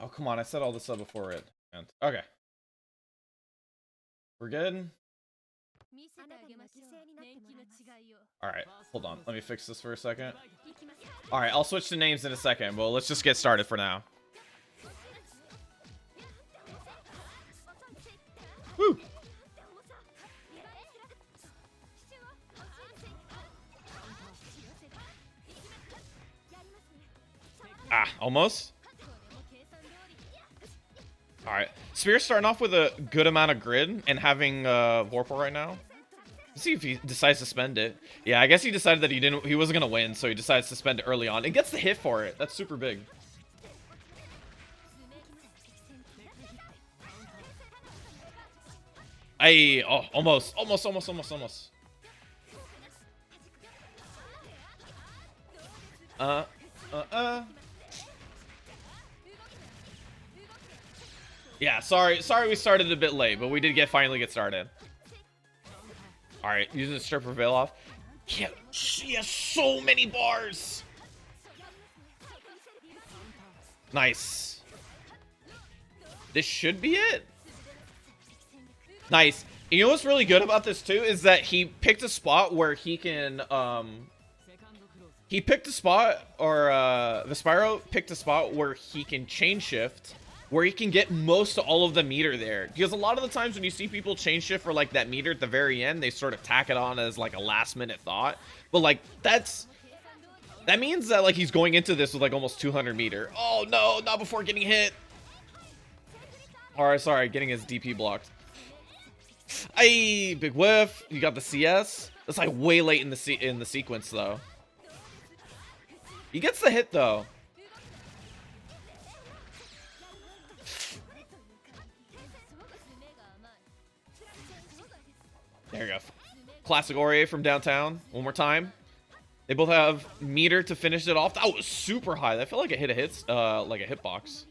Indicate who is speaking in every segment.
Speaker 1: Oh, come on. I said all this stuff before it. Okay. We're good? Alright, hold on. Let me fix this for a second. Alright, I'll switch to names in a second, but let's just get started for now. Woo! Ah, almost. Alright. Spear's starting off with a good amount of grid and having Vorpal right now. Let's see if he decides to spend it. Yeah, I guess he decided that he wasn't gonna win, so he decides to spend it early on. And gets the hit for it. That's super big. Ay, oh, almost. Yeah, sorry we started a bit late, but we did finally get started. Alright, using the stripper veil off. Yeah, she has so many bars. Nice. This should be it. Nice. You know what's really good about this too is that he picked a spot where he can Vyspiero picked a spot where he can chain shift, where he can get most of all of the meter there. Because a lot of the times when you see people chain shift for like that meter at the very end, they sort of tack it on as like a last minute thought. But like that means that like he's going into this with like almost 200 meter. Oh no, not before getting hit. Alright, sorry, getting his DP blocked. Ay, big whiff. You got the CS. That's like way late in the sequence though. He gets the hit though. There you go. Classic Aurier from downtown. One more time. They both have meter to finish it off. That was super high. That felt like it hit like a hitbox.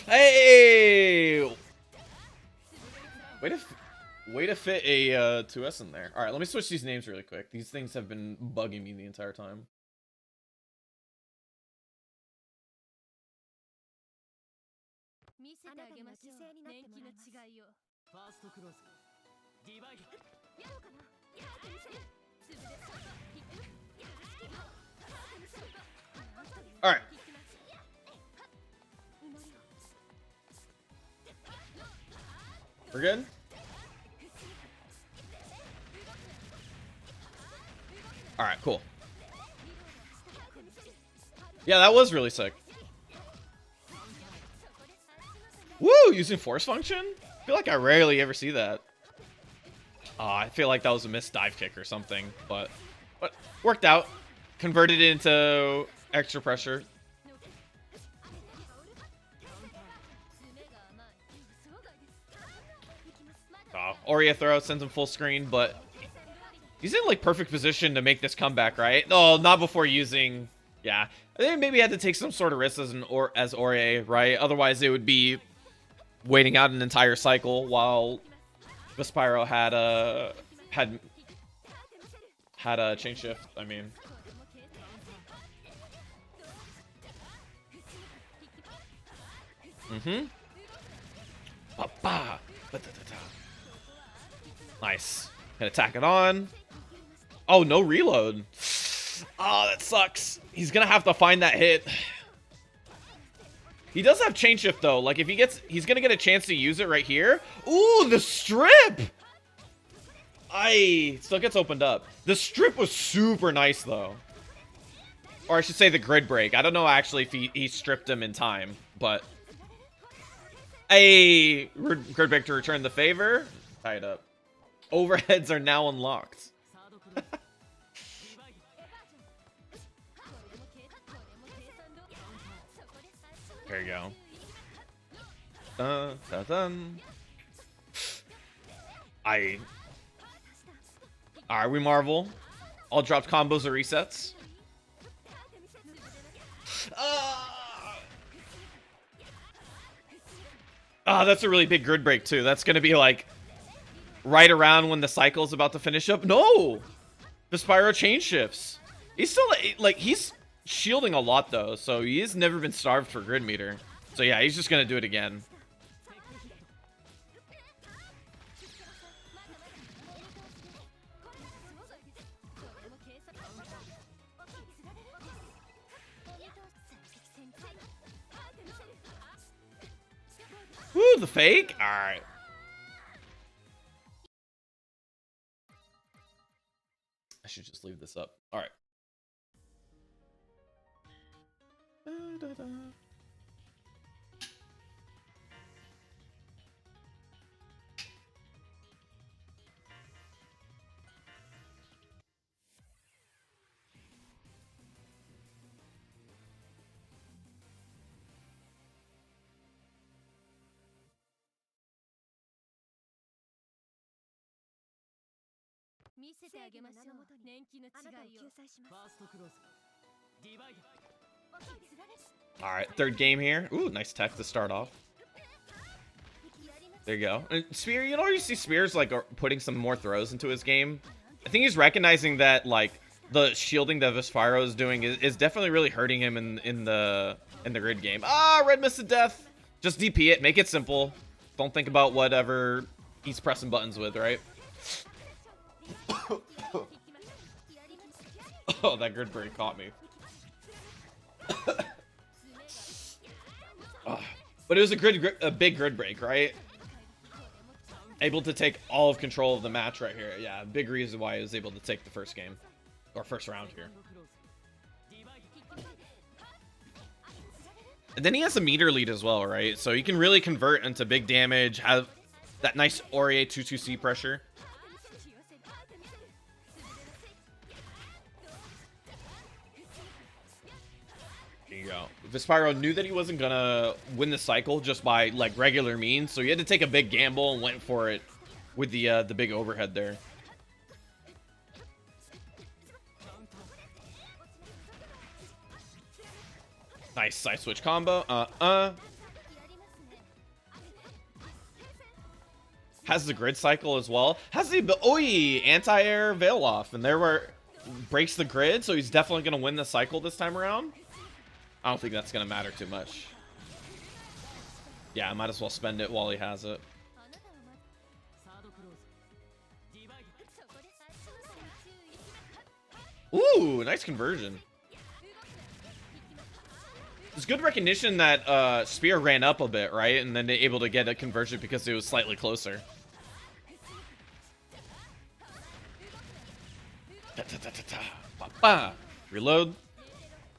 Speaker 1: Hey! Way to fit a 2S in there. All right, let me switch these names really quick. These things have been bugging me the entire time. All right. We're good? Alright, cool. Yeah, that was really sick. Woo! Using force function? I feel like I rarely ever see that. I feel like that was a missed dive kick or something, but worked out. Converted it into extra pressure. Aurier throw sends him full screen, but he's in like perfect position to make this comeback, right? No, not before using. Yeah, I think maybe he had to take some sort of risk as Aurier, right? Otherwise, it would be waiting out an entire cycle while Vyspiero had a chain shift. I mean. Ba-ba. Ba-da-da-da. Nice. Gonna tack it on. Oh, no reload. Oh, that sucks. He's gonna have to find that hit. He does have chain shift though. Like if he's gonna get a chance to use it right here. Ooh, the strip. Still gets opened up. The strip was super nice though. Or I should say the grid break. I don't know actually if he stripped him in time, but grid break to return the favor. Tie it up. Overheads are now unlocked. There you go. Dun, dun, dun. Alright, we marvel. All dropped combos or resets. That's a really big grid break too. That's gonna be like right around when the cycle is about to finish up. No! Vyspiero chain shifts. He's still, like, he's shielding a lot, though, so he has never been starved for grid meter. So, yeah, he's just going to do it again. Woo, the fake? Alright. I should just leave this up. Alright. Alright, third game here. Ooh, nice tech to start off. There you go. And Spear, you know, you see Spear's like putting some more throws into his game. I think he's recognizing that like the shielding that Vyspiero is doing is definitely really hurting him in the grid game. Ah, red mist to death. Just DP it, make it simple. Don't think about whatever he's pressing buttons with, right? Oh, that grid break caught me. Oh, but it was a big grid break, right? Able to take all of control of the match right here. Yeah, big reason why he was able to take the first game. Or first round here. And then he has a meter lead as well, right? So he can really convert into big damage, have that nice Aurier 2-2C pressure. There you go. Vyspiero knew that he wasn't gonna win the cycle just by like regular means, so he had to take a big gamble and went for it with the big overhead there. Nice side switch combo. Has the grid cycle as well. Has the anti-air veil off, and there where breaks the grid, so he's definitely gonna win the cycle this time around. I don't think that's gonna matter too much. Yeah, I might as well spend it while he has it. Ooh, nice conversion. It's good recognition that Spear ran up a bit, right? And then able to get a conversion because it was slightly closer. Reload.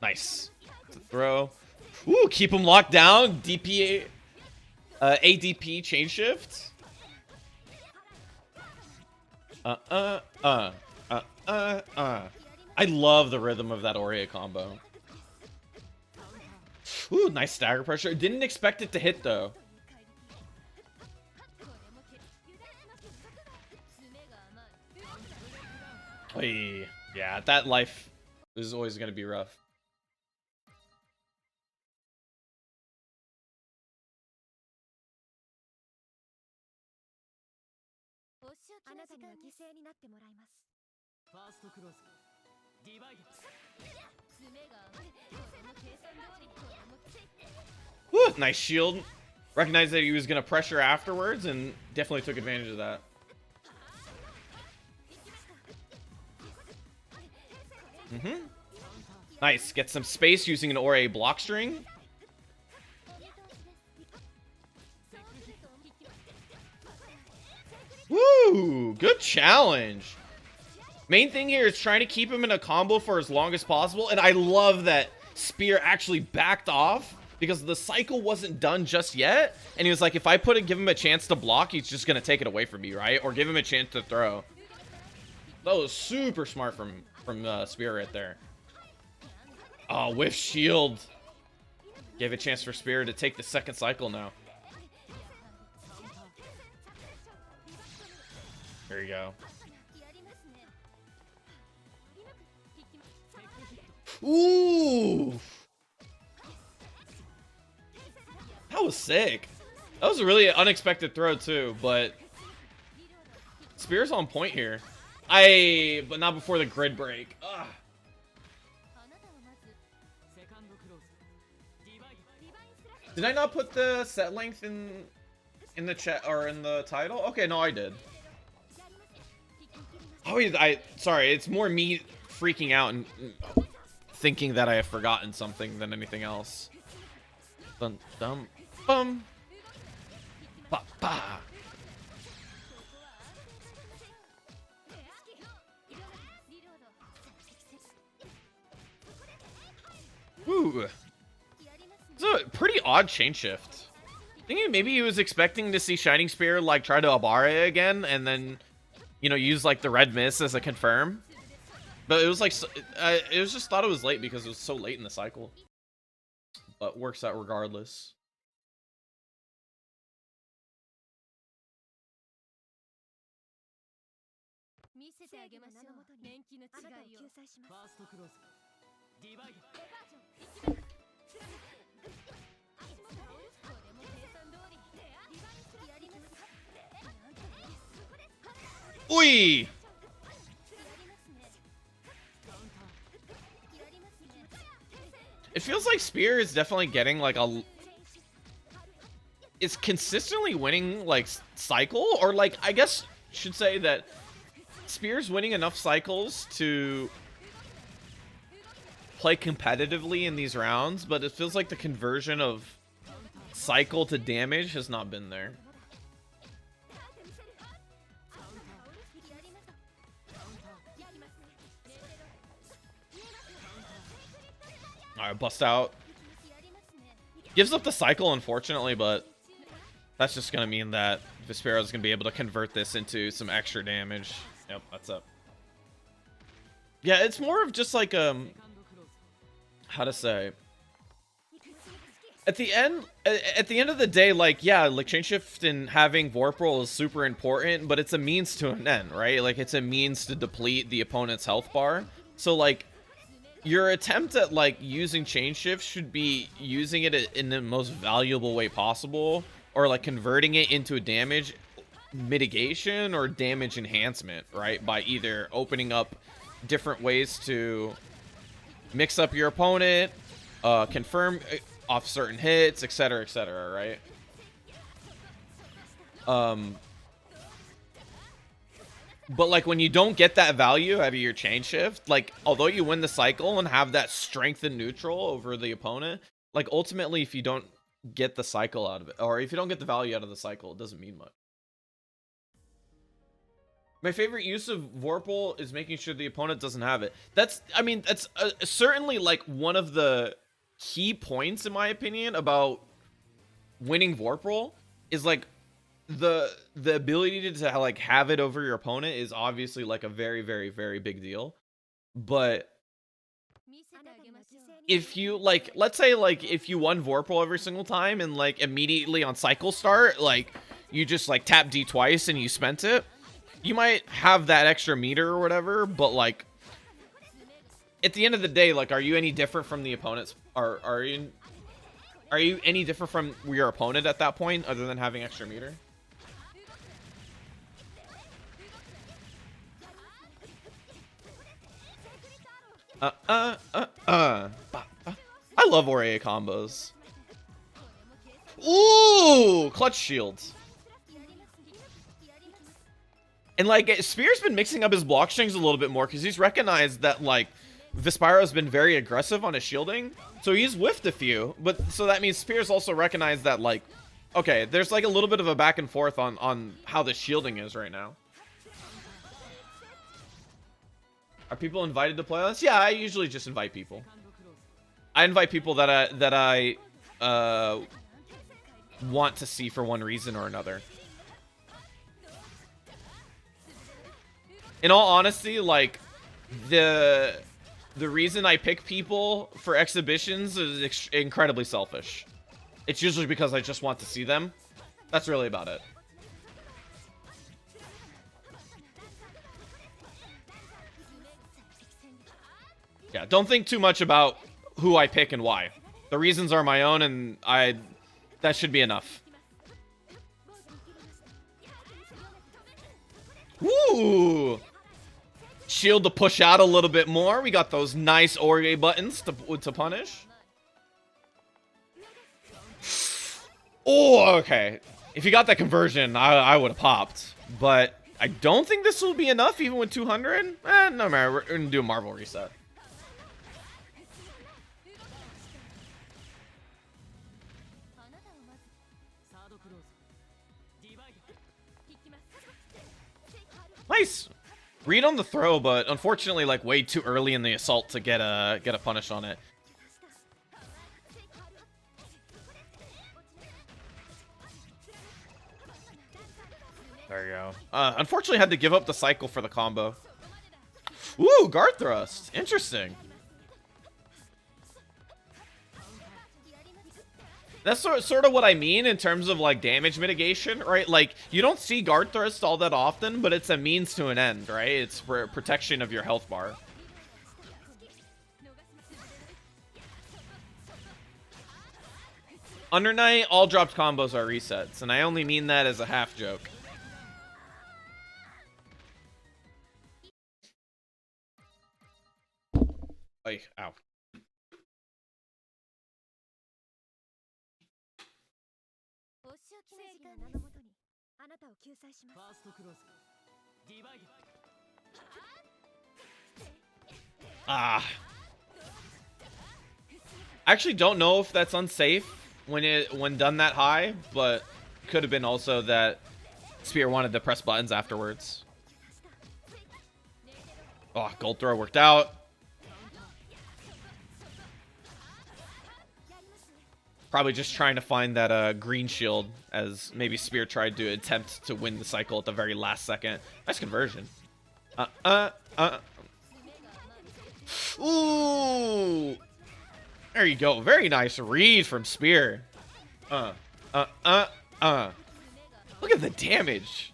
Speaker 1: Nice. Throw. Ooh, keep him locked down. DP, ADP chain shift. I love the rhythm of that Aurier combo. Ooh, nice stagger pressure. Didn't expect it to hit though. Oy. Yeah, that life is always going to be rough. Woo, nice shield. Recognized that he was going to pressure afterwards and definitely took advantage of that. Nice. Get some space using an Aurier block string. Woo! Good challenge. Main thing here is trying to keep him in a combo for as long as possible. And I love that Spear actually backed off because the cycle wasn't done just yet. And he was like, if I give him a chance to block, he's just going to take it away from me, right? Or give him a chance to throw. That was super smart from Spear right there. Oh, whiff shield. Gave a chance for Spear to take the second cycle now. There you go. Ooh! That was sick. That was a really unexpected throw too, but Spear's on point here. But not before the grid break. Ugh. Did I not put the set length in the chat or in the title? Okay, no, I did. Oh, sorry, it's more me freaking out and thinking that I have forgotten something than anything else. Dum dum bum. Ba ba. Ooh. It's a pretty odd chain shift. Thinking maybe he was expecting to see ShiningSpear like try to Abare again and then, you know, use like the red miss as a confirm. But it was like, it was just thought it was late because it was so late in the cycle. But works out regardless. Oi! It feels like Spear is definitely getting like it's consistently winning like cycle, or like I guess should say that Spear's winning enough cycles to play competitively in these rounds, but it feels like the conversion of cycle to damage has not been there. Alright, bust out. Gives up the cycle, unfortunately, but that's just going to mean that Vyspiero is going to be able to convert this into some extra damage. Yep, that's up. Yeah, it's more of just like, how to say... At the end of the day, like, yeah, like, chain shift and having Vorpal is super important, but it's a means to an end, right? Like, it's a means to deplete the opponent's health bar. So, like, your attempt at like using chain shift should be using it in the most valuable way possible, or like converting it into a damage mitigation or damage enhancement, right? By either opening up different ways to mix up your opponent, confirm off certain hits, etc., right? But like when you don't get that value out of your chain shift, like although you win the cycle and have that strength in neutral over the opponent, like ultimately if you don't get the cycle out of it, or if you don't get the value out of the cycle, it doesn't mean much. My favorite use of Vorpal is making sure the opponent doesn't have it. That's, I mean, that's certainly like one of the key points in my opinion about winning Vorpal is like the ability to like have it over your opponent is obviously like a very, very, very big deal. But if you like, let's say like if you won Vorpal every single time and like immediately on cycle start, like you just like tap D twice and you spent it, you might have that extra meter or whatever, but like at the end of the day, like are you any different from the opponent's, are you any different from your opponent at that point other than having extra meter? I love Aurea combos. Ooh, clutch shields. And like Spear's been mixing up his block strings a little bit more because he's recognized that like Vyspiero's been very aggressive on his shielding, so he's whiffed a few. But so that means Spear's also recognized that like, okay, there's like a little bit of a back and forth on how the shielding is right now. Are people invited to play this? Yeah, I usually just invite people. I invite people that I want to see for one reason or another. In all honesty, like the reason I pick people for exhibitions is incredibly selfish. It's usually because I just want to see them. That's really about it. Yeah, don't think too much about who I pick and why. The reasons are my own, and that should be enough. Woo! Ooh. Shield to push out a little bit more. We got those nice Ore buttons to punish. Oh, okay. If you got that conversion, I would have popped. But I don't think this will be enough even with 200. No matter. We're going to do a Marvel reset. Nice. Read on the throw, but unfortunately, like, way too early in the assault to get a punish on it. There you go. Unfortunately, had to give up the cycle for the combo. Ooh, guard thrust. Interesting. That's sort of what I mean in terms of, like, damage mitigation, right? Like, you don't see guard thrust all that often, but it's a means to an end, right? It's for protection of your health bar. Under Night, all dropped combos are resets, and I only mean that as a half joke. Oy, ow. Ah. I actually don't know if that's unsafe when done that high, but could have been also that Spear wanted to press buttons afterwards. Oh, gold throw worked out. Probably just trying to find that green shield, as maybe Spear tried to attempt to win the cycle at the very last second. Nice conversion. Ooh. There you go. Very nice read from Spear. Look at the damage.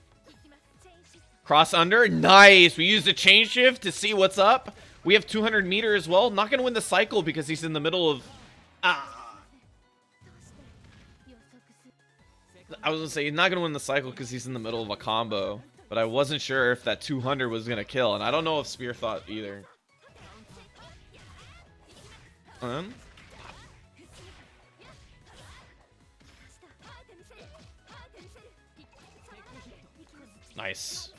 Speaker 1: Cross under. Nice. We used a chain shift to see what's up. We have 200 meter as well. Not going to win the cycle because he's in the middle of... I was going to say, he's not going to win the cycle because he's in the middle of a combo. But I wasn't sure if that 200 was going to kill. And I don't know if Spear thought either. Nice.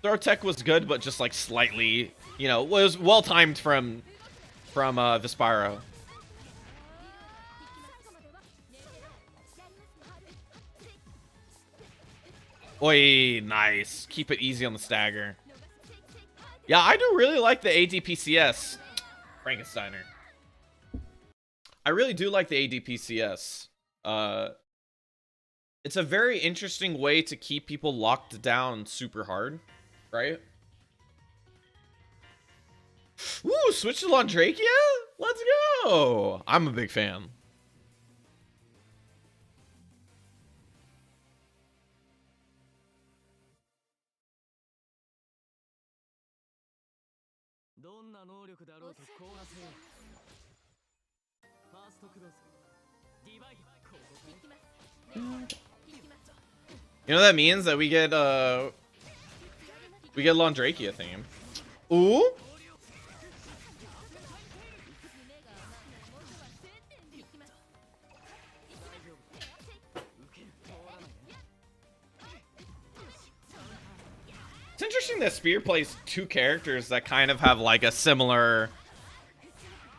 Speaker 1: Throw tech was good, but just like slightly, you know, was well timed from Vyspiero. Oi, nice. Keep it easy on the stagger. Yeah, I do really like the ADPCS. Frankensteiner. I really do like the ADPCS. It's a very interesting way to keep people locked down super hard, right? Ooh, switch to Londrakia? Let's go! I'm a big fan. You know that means that we get Londrakia theme. Ooh. It's interesting that Spear plays two characters that kind of have like a similar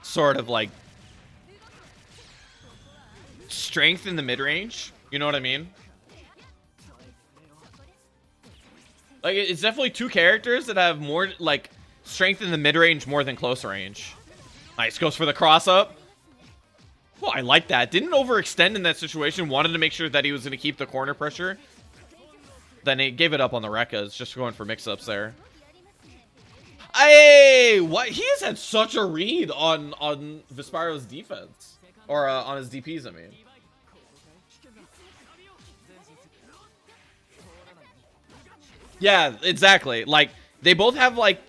Speaker 1: sort of like strength in the mid-range. You know what I mean? Like, it's definitely two characters that have more, like, strength in the mid-range more than close range. Nice, goes for the cross-up. Well, I like that. Didn't overextend in that situation. Wanted to make sure that he was going to keep the corner pressure. Then he gave it up on the Rekkas, just going for mix-ups there. Hey, what? He has had such a read on Vyspiero's defense. Or on his DPs, I mean. Yeah, exactly. Like, they both have, like,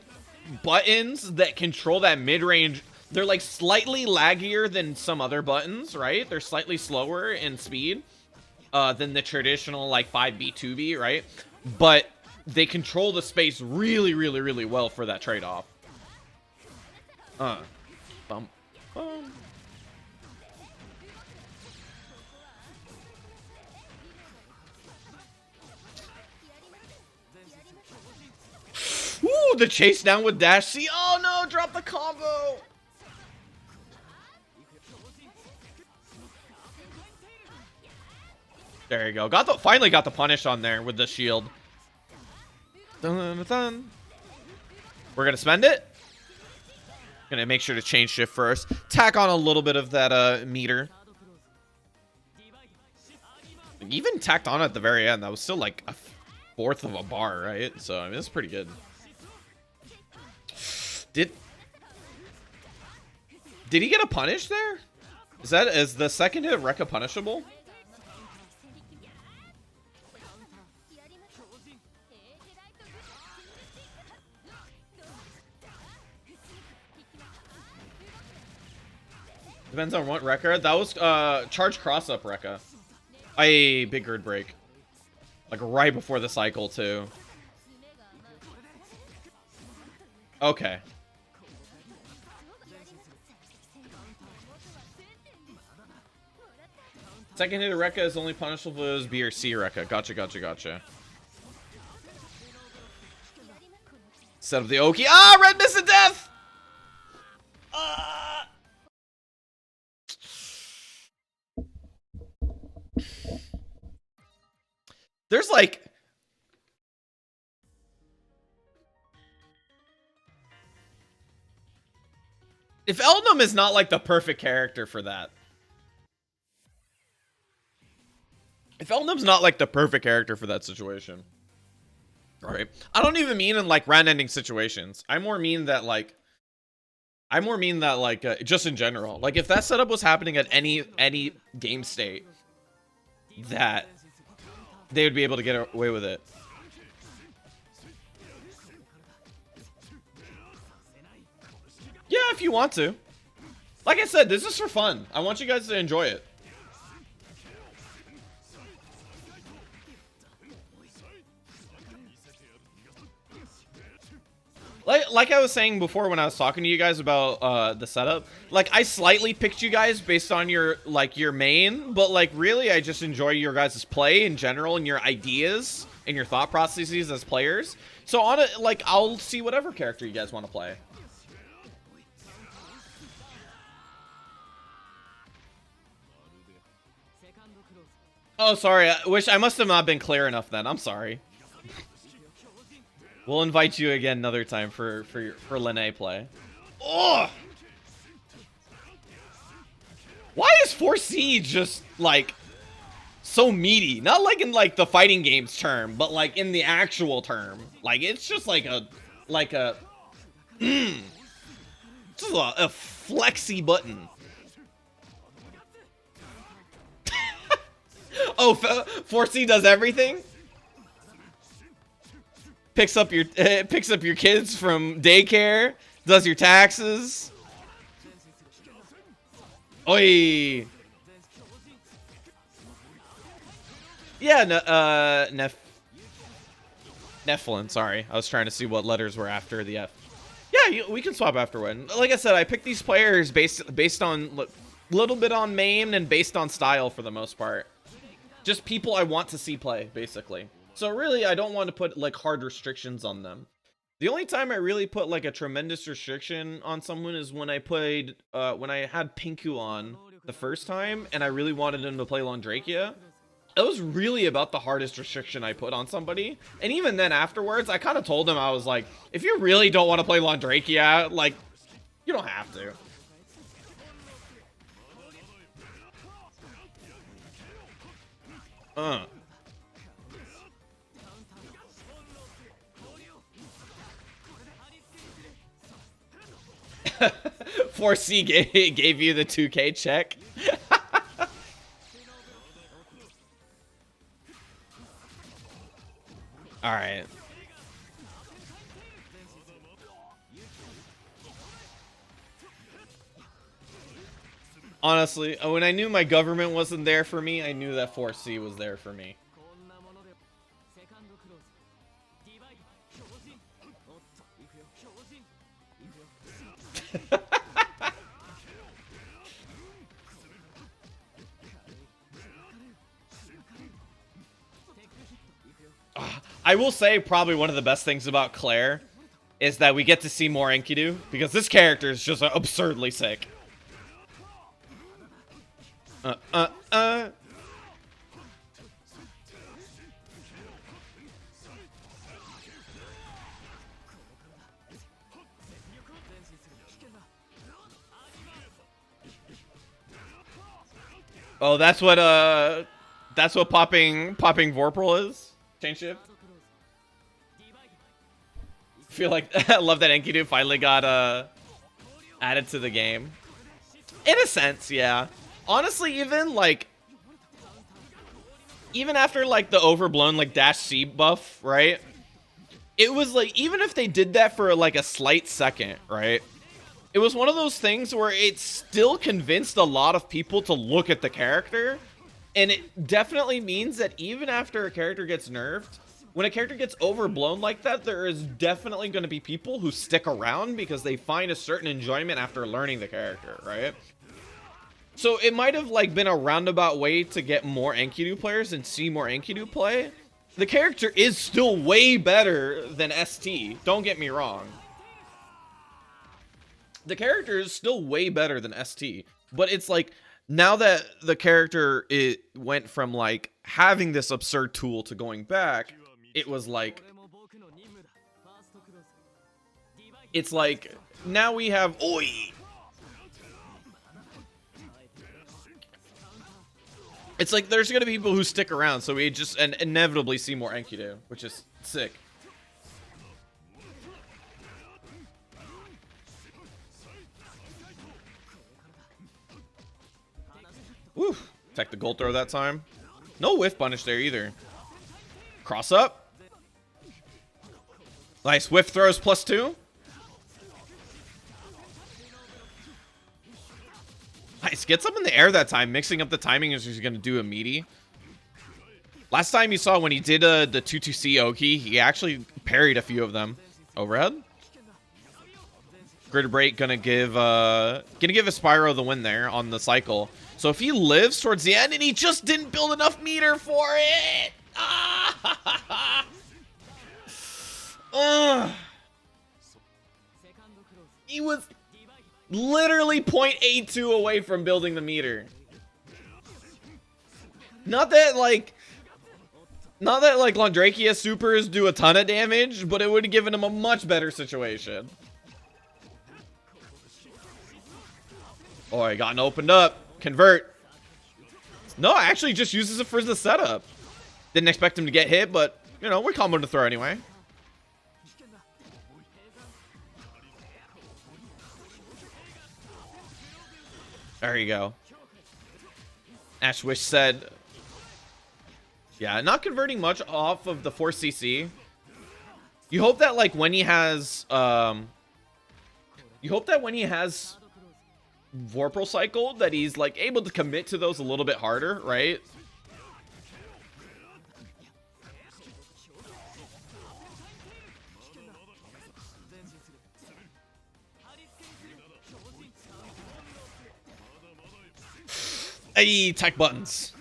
Speaker 1: buttons that control that mid-range. They're, like, slightly laggier than some other buttons, right? They're slightly slower in speed than the traditional, like, 5B, 2B, right? but they control the space really, really, really well for that trade-off. Bum, bum. Ooh, the chase down with dash C. Oh no, drop the combo. There you go. Finally got the punish on there with the shield. Dun, dun. We're gonna spend it. Gonna make sure to change shift first. Tack on a little bit of that meter. Even tacked on at the very end. That was still like a fourth of a bar, right? So I mean, it's pretty good. Did he get a punish there? Is the second hit of Rekka punishable? Depends on what Rekka. That was charge cross up Rekka. Big gird break. Like right before the cycle too. Okay. Second hit of Rekka is only punishable as B or C Rekka. Gotcha, gotcha, gotcha. Set up the Oki. Ah, red miss of death! There's like... If Eldnum is not like the perfect character for that. If Eldnum's not like the perfect character for that situation. Right? I don't even mean in like round ending situations. I more mean that like just in general. Like if that setup was happening at any game state, that they would be able to get away with it. Yeah, if you want to. Like I said, this is for fun. I want you guys to enjoy it. Like I was saying before when I was talking to you guys about the setup, like I slightly picked you guys based on your main, but like really I just enjoy your guys' play in general and your ideas and your thought processes as players. So on it, like I'll see whatever character you guys want to play. Oh, sorry. I must have not been clear enough then. I'm sorry. We'll invite you again another time for Lene play. Oh! Why is 4C just like so meaty? Not like in like the fighting games term, but like in the actual term. Like it's just like a just a flexy button. Oh, 4C does everything? Picks up your kids from daycare, does your taxes. Oi. Yeah, Nephilim, sorry. I was trying to see what letters were after the F. Yeah, we can swap afterward. Like I said, I picked these players based on little bit on main and based on style for the most part. Just people I want to see play, basically. So really, I don't want to put like hard restrictions on them. The only time I really put like a tremendous restriction on someone is when I played, when I had Pinku on the first time and I really wanted him to play Londrakia. It was really about the hardest restriction I put on somebody. And even then afterwards, I kind of told him, I was like, if you really don't want to play Londrakia, like, you don't have to. Uh. 4C gave you the 2K check. All right. Honestly, when I knew my government wasn't there for me, I knew that 4C was there for me. I will say probably one of the best things about Claire is that we get to see more Enkidu, because this character is just absurdly sick. Oh, that's what popping Vorpal is? Change shift? I feel like I love that Enkidu finally got added to the game. In a sense, yeah. Honestly, even after like the overblown like dash C buff, right? It was like, even if they did that for like a slight second, right? It was one of those things where it still convinced a lot of people to look at the character. And it definitely means that even after a character gets nerfed, when a character gets overblown like that, there is definitely going to be people who stick around because they find a certain enjoyment after learning the character, right? So it might have like been a roundabout way to get more Enkidu players and see more Enkidu play. The character is still way better than ST, don't get me wrong. The character is still way better than ST, but it's like, now that the character went from like having this absurd tool to going back, it was like, it's like, now we have, oi! It's like, there's gonna be people who stick around, so we just inevitably see more Enkidu, which is sick. Woo! Tech the gold throw that time. No whiff punish there either. Cross up. Nice whiff throws +2. Nice, gets up in the air that time, mixing up the timing as he's gonna do a meaty. Last time you saw when he did the 2-2C Oki, he actually parried a few of them. Overhead. Grid break gonna give Vyspiero the win there on the cycle. So if he lives towards the end, and he just didn't build enough meter for it. He was literally 0.82 away from building the meter. Not that like Londrakia supers do a ton of damage, but it would have given him a much better situation. Oh, I gotten opened up. Convert. No, actually just uses it for the setup. Didn't expect him to get hit, but, you know, we comboed to throw anyway. There you go. Ashwish said, yeah, not converting much off of the 4cc. You hope that, like, when he has, Vorpal cycle, that he's like able to commit to those a little bit harder, right? Hey, tech buttons.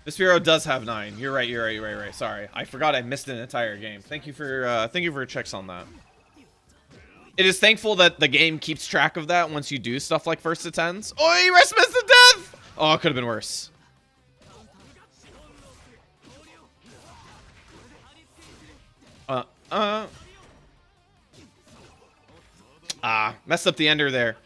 Speaker 1: Vyspiero does have 9. You're right. Sorry, I forgot I missed an entire game. Thank you for checks on that. It is thankful that the game keeps track of that once you do stuff like first to 10s. Oh, he risked miss to death! Oh, it could have been worse. Messed up the ender there.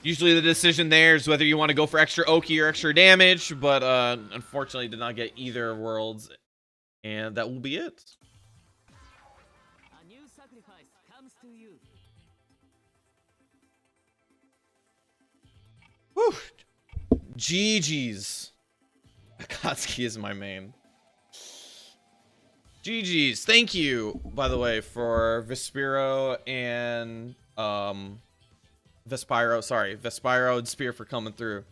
Speaker 1: Usually the decision there is whether you want to go for extra Oki or extra damage, but unfortunately did not get either worlds, and that will be it. A new sacrifice comes to you. Whew. GG's. Akatsuki is my main. GG's. Thank you, by the way, for Vyspiero and Vyspiero, sorry, Vyspiero and Spear for coming through.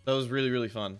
Speaker 1: That was really, really fun.